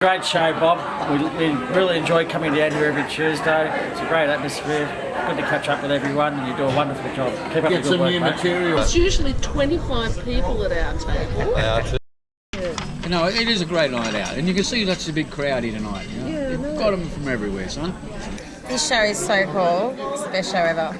Great show, Bob. We really enjoy coming down here every Tuesday. It's a great atmosphere. Good to catch up with everyone, and you do a wonderful job. Keep up the good work, mate. It's usually 25 people at our table. No, it is a great night out, and you can see that's a big crowd here tonight. You know? Yeah, You've got them from everywhere, son. This show is so cool. It's the best show ever.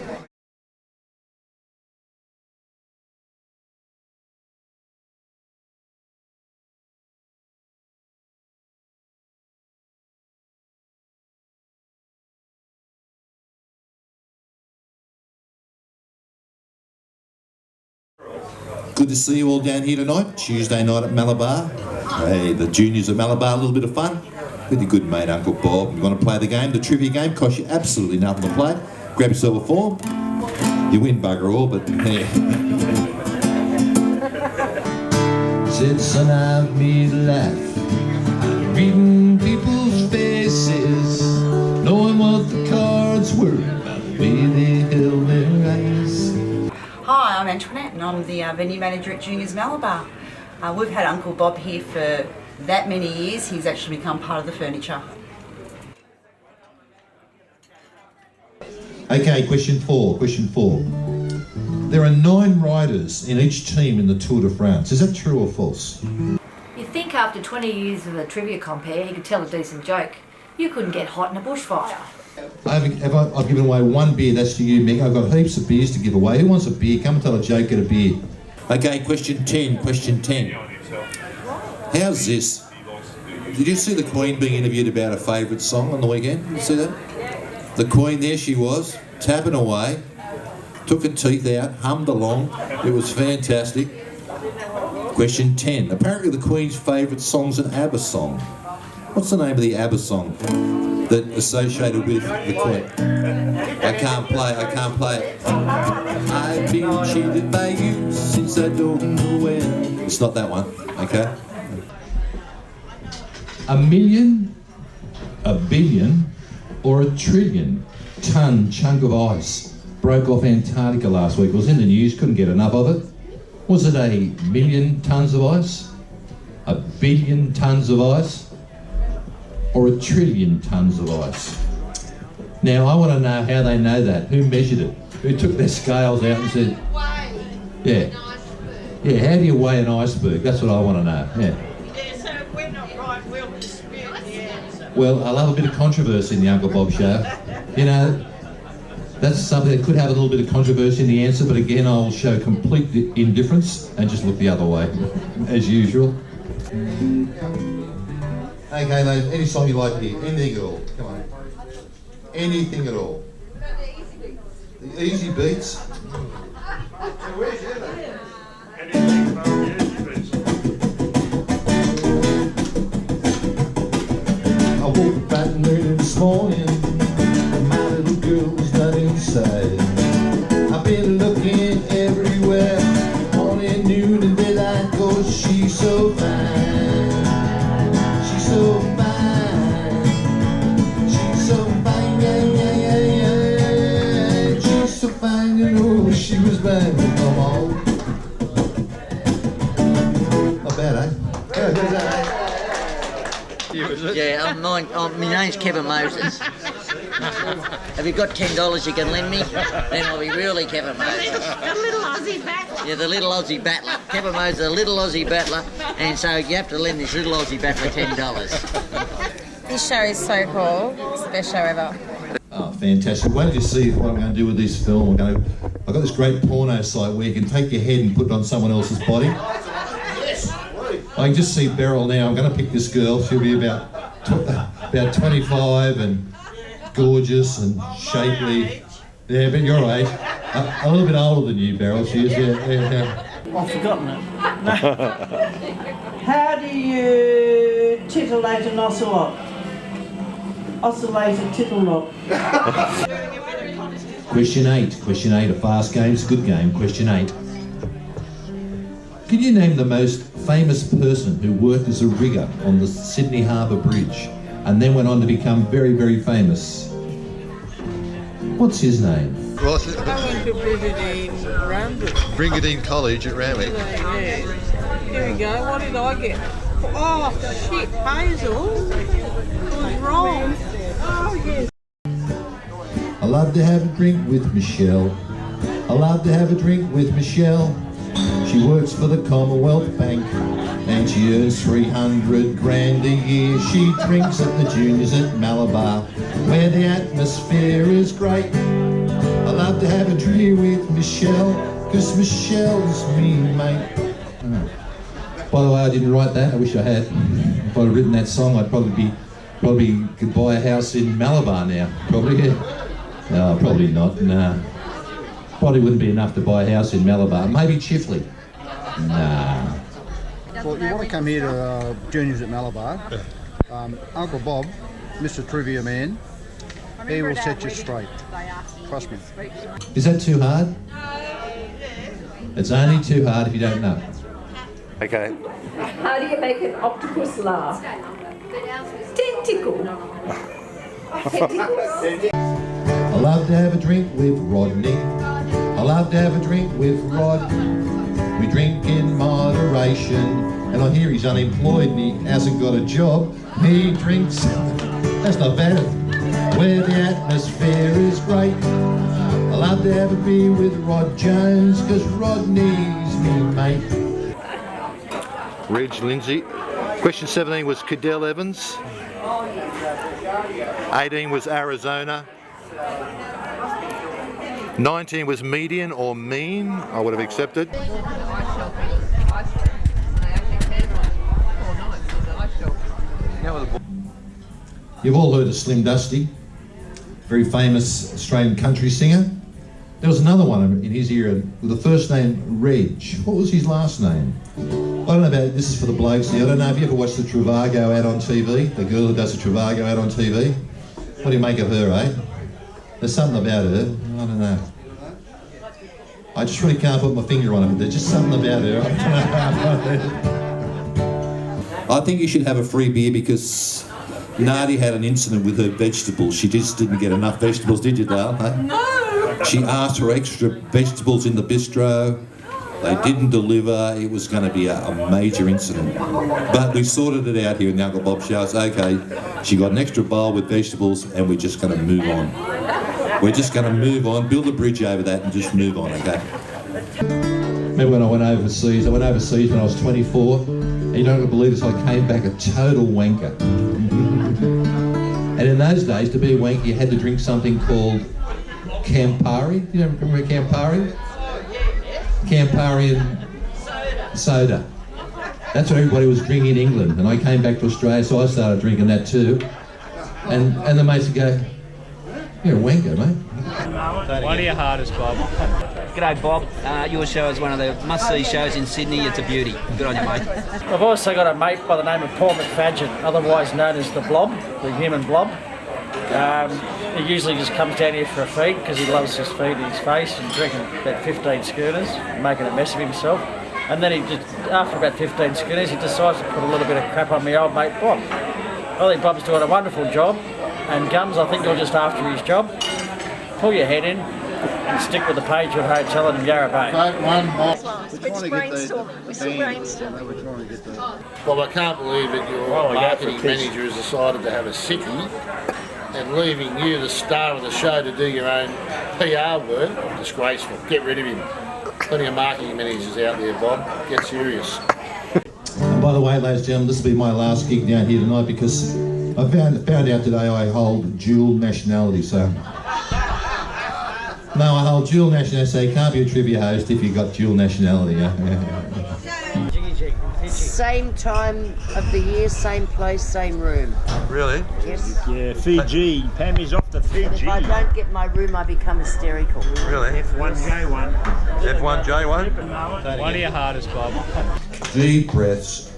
Good to see you all down here tonight, Tuesday night at Malabar. Hey, the juniors at Malabar, a little bit of fun with your good mate Uncle Bob. You want to play the game, the trivia game, costs you absolutely nothing to play. Grab yourself a form, you win bugger all, but yeah. Said son, I've made laugh, reading people's faces, knowing what the cards were, about the way they held their eyes. Hi, I'm Antoinette and I'm the venue manager at Juniors Malabar. We've had Uncle Bob here for that many years. He's actually become part of the furniture. Okay, question four. There are 9 riders in each team in the Tour de France. Is that true or false? You'd think after 20 years of a trivia compare he could tell a decent joke. You couldn't get hot in a bushfire. I've given away 1 beer, that's to you, Mick. I've got heaps of beers to give away. Who wants a beer? Come and tell a joke, get a beer. Okay, question 10. How's this? Did you see the Queen being interviewed about her favourite song on the weekend? Did you see that? The Queen, there she was, tapping away, took her teeth out, hummed along. It was fantastic. Question 10. Apparently the Queen's favourite song's an ABBA song. What's the name of the ABBA song that associated with the Queen? I can't play it. I've been cheated by you since I don't know when. It's not that one, okay? A million, a billion, or a trillion ton chunk of ice broke off Antarctica last week. It was in the news, couldn't get enough of it. Was it a million tons of ice? A billion tons of ice? Or a trillion tons of ice? Now I want to know how they know that. Who measured it? Who took their scales out and said, yeah, how do you weigh an iceberg? That's what I want to know. Yeah, so if we're not right, we'll dispute the answer. Well, I love a bit of controversy in the Uncle Bob show. You know, that's something that could have a little bit of controversy in the answer, but again, I'll show complete indifference and just look the other way, as usual. Okay, mate, any song you like here, anything at all, come on. Anything at all. The Easy Beats. I woke up bright and early this morning, and my little girl was not inside. I've been looking everywhere, morning, noon, and daylight, 'cause she's so fine. So fine, she's so fine, yeah. She's so fine, you know, she was mine. Come on. Not bad, eh? Yeah, my name's Kevin Moses. Have you got $10 you can lend me? Then I'll be really Kevin Moses. The little Aussie battler. Yeah, the little Aussie battler. Kevin Moses, the little Aussie battler, and so you have to lend this little Aussie battler $10. This show is so cool. It's the best show ever. Oh, fantastic. Wait till you see what I'm going to do with this film. I've got this great porno site where you can take your head and put it on someone else's body. I can just see Beryl now. I'm going to pick this girl. She'll be about 25 and gorgeous and shapely. Yeah, but your age. A little bit older than you, Beryl. She is, yeah. I've forgotten it. How do you titillate an ocelot? Oscillate a tittle-lot. Question 8, a fast game, it's a good game. Question 8. Can you name the most famous person who worked as a rigger on the Sydney Harbour Bridge and then went on to become very, very famous? What's his name? I went to Brigadine Rambut. Brigadine College at Randwick. Yeah. Here we go. What did I get? Oh, shit, Hazel. What's wrong? Oh, yes. I love to have a drink with Michelle. I love to have a drink with Michelle. She works for the Commonwealth Bank and she earns 300 grand a year. She drinks at the juniors at Malabar where the atmosphere is great. I love to have a drink with Michelle because Michelle's me mate. By the way, I didn't write that. I wish I had. If I'd written that song, I'd probably could buy a house in Malabar now. Probably, yeah. No, probably not. Nah. Probably wouldn't be enough to buy a house in Malabar. Maybe Chifley. Nah. Well, you want to come here to Juniors at Malabar. Uncle Bob, Mr. Trivia Man, he will set you straight. Trust me. Is that too hard? It's only too hard if you don't know. Okay. How do you make an octopus laugh? Tentacle. Tentacles. I love to have a drink with Rodney. I love to have a drink with Rod. We drink in moderation. And I hear he's unemployed and he hasn't got a job. He drinks, that's not bad, where the atmosphere is great. I love to have a beer with Rod Jones, because Rodney's me mate. Reg Lindsay. Question 17 was Cadell Evans. 18 was Arizona. 19 was median or mean. I would have accepted. You've all heard of Slim Dusty, very famous Australian country singer. There was another one in his era with the first name Reg. What was his last name? I don't know about, this is for the blokes here. I don't know if you ever watched the Trivago ad on TV, the girl who does the Trivago ad on TV. What do you make of her, eh? There's something about her, I don't know. I just really can't put my finger on it, but there's just something about her. I think you should have a free beer because Nardi had an incident with her vegetables. She just didn't get enough vegetables, did you, Dale? No! She asked for extra vegetables in the bistro. They didn't deliver. It was going to be a major incident. But we sorted it out here in the Uncle Bob show. It's okay. She got an extra bowl with vegetables and we're just going to move on. We're just going to move on, build a bridge over that and just move on, okay? Remember when I went overseas? I went overseas when I was 24. And you don't believe this, I came back a total wanker. And in those days, to be a wanker, you had to drink something called Campari. You don't remember Campari? Campari and soda. That's what everybody was drinking in England. And I came back to Australia, so I started drinking that too. And the mates would go, "You're a wanker, mate." One of your hardest, Bob. G'day, Bob. Your show is one of the must-see shows in Sydney. It's a beauty. Good on you, mate. I've also got a mate by the name of Paul McFadgen, otherwise known as the Blob, the human blob. He usually just comes down here for a feed because he loves just feeding his face and drinking about 15 schooners and making a mess of himself. And then he just, after about 15 schooners, he decides to put a little bit of crap on my old mate Bob. I think Bob's doing a wonderful job, and Gums, I think you're just after his job. Pull your head in and stick with the Pagewood Hotel in Yarra Bay. It's brainstorm. We're still brainstorming. Well, I can't believe that your marketing manager has decided to have a sickie and leaving you, the star of the show, to do your own PR work. Disgraceful. Get rid of him. Plenty of marketing managers out there, Bob. Get serious. And by the way, ladies and gentlemen, this will be my last gig down here tonight because I found out today I hold dual nationality, so... No, I hold dual nationality, so you can't be a trivia host if you've got dual nationality. Same time of the year, same place, same room. Really? Yes. Yeah, Fiji. Pammy's off to Fiji. And if I don't get my room, I become hysterical. Really? F1J1. F1J1? One of your hardest, Bob. Deep breaths.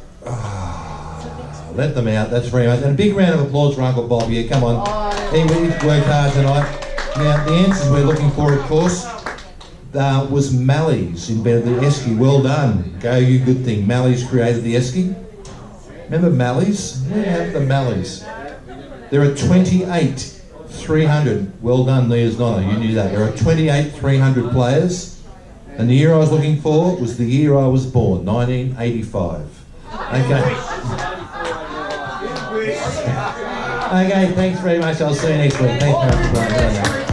Let them out, that's very nice. And a big round of applause for Uncle Bob here, come on. He worked hard tonight. Now, the answers we're looking for, of course, was Malleys invented the esky. Well done. Go, you good thing. Malleys created the esky. Remember Malleys? Yeah, the Malleys. There are 28,300. Well done, Leah's Nonna. You knew that. There are 28,300 players. And the year I was looking for was the year I was born, 1985. Okay. Okay, thanks very much. I'll see you next week. Thanks very much for playing.